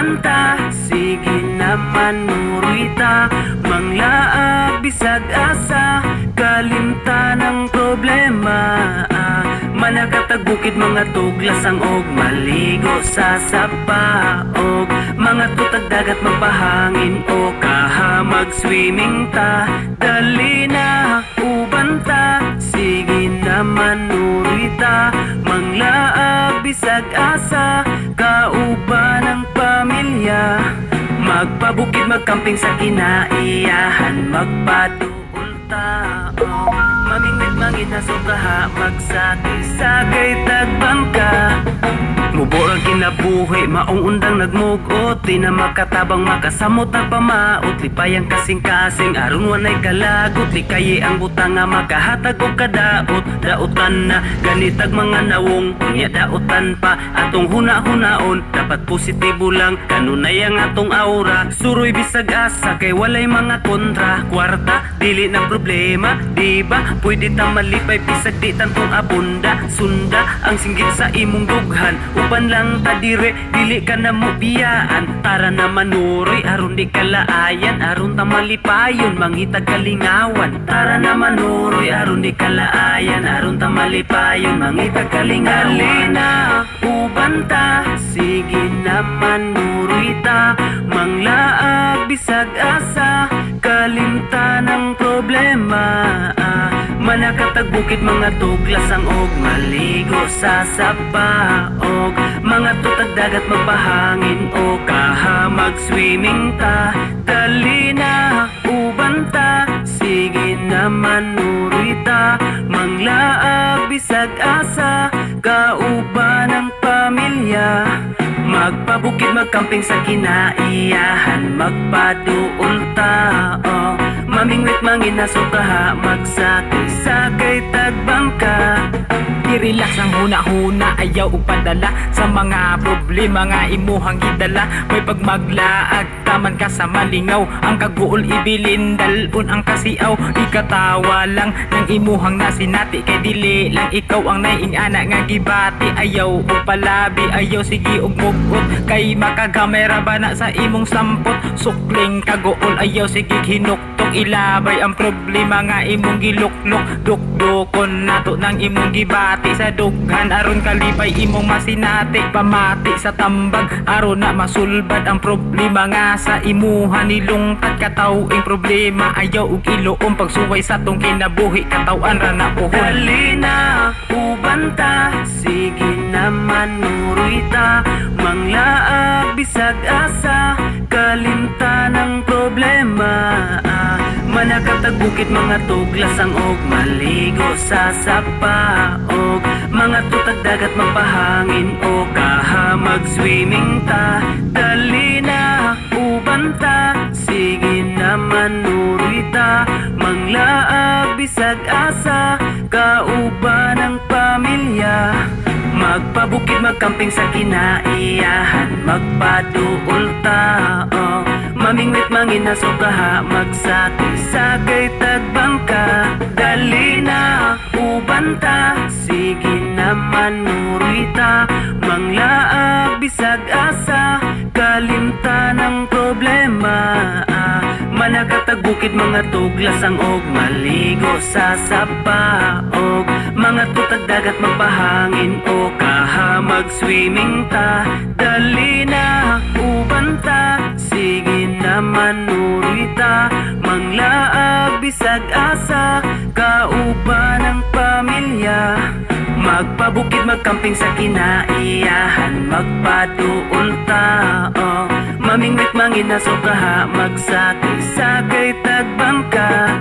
ubanta, sige naman nurita, manglaag bisag asa, kalimta ng problema. Manakatag bukid mga tuglasang og maligo sa sapaog, mga tutag dagat magpahangin o kaha mag-swimming ta. Dali na ubanta, sige naman nurita, manglaag bisag asa, kauban ng pamilya. Magpabukid magkamping sa kinaiyahan, magpaduol tao, mamingwit mangita sobraha, magsakay-sakay tagbangka. Muborang kinabuhi, maong undang nagmugot, di na makatabang makasamot ang pamaot, lipayang kasing-kasing, aron wanay kalagot, likayi ang butang nga makahatag og kadaot. Daotan na ganitag mga nawong, unya daotan pa atong huna-hunaon, dapat positibo lang kanunay ang atong aura. Suroy bisag asa kay walay mga kontra, kwarta dili na problema, di ba? Pwede ta malipay bisag di tantong abunda, sunda ang singgit sa imong dughan, uban lang ta dire, dili ka na mo biyaan. Tara na manuroy aron di kalaayan, aron ta malipayon mangitag kalingawan. Tara na manuroy aron di kalaayan, aron ta malipayon mangitag kalingawan. Halina ubanta, sige naman nurita, manglaag bisag asa, kalimta ng problema. Manakatag bukid mga tuglasang og maligo sa sapaog, mga tutag dagat magpahangin o kaha mag-swimming ta. Dali na ubanta, sige naman nurita, manglaag bisag asa, kauban ng pamilya. Magpabukid magkamping sa kinaiyahan, magpaduol tao, mamingwit mangina sobraha, magsakay-sakay tagbangka. I-relax ang huna-huna, ayaw upadala sa mga problema nga imuhang gidala. May pagmaglaag, taman ka sa malingaw, ang kaguol ibilin, dalun ang kasiaw. Ikatawa lang ng imuhang nasinati, kay dili lang ikaw ang naiingana nga gibati. Ayaw upalabi, ayaw sige og mugot, kay makagamera ba na sa imong sampot. Sukling kaguol, ayaw sige hinuktok, ilabay ang problema nga imong giluklok. Dukdukon nato ng imong gibati sa dughan, aron kalipay imong masinati. Pamati sa tambag, aron na masulbad ang problema nga sa imuha nilungtad. Katawing problema, ayaw ug iluom, pagsuway sa tong kinabuhi, katawan ra na uhon. Dali na ubanta, sige naman nurita, manglaag bisag asa, kalimta ng problema. Manakatag bukid mga tuglasang og maligo sa sapaog, mga tutag dagat magpahangin o kaha mag-swimming ta. Dali na ubanta, sige naman nurita, manglaag bisag asa, kauban ng pamilya. Magpabukid magkamping sa kinaiyahan, magpaduol tao, mamingwit mangina sobraha, magsakay-sakay tagbangka. Dali na ubanta, sige naman nurita, manglaag bisag asa, kalimta ng problema. Manakatag bukid mga tuglasang og maligo sa sapaog, mga tutag dagat magpahangin o kaha mag-swimming ta. Dali na ubanta, sige naman nurita, manglaag bisag asa, kauban ng pamilya. Magpabukid magkamping sa kinaiyahan, magpaduol tao, mamingwit mangina sobraha, magsakay-sakay tagbangka.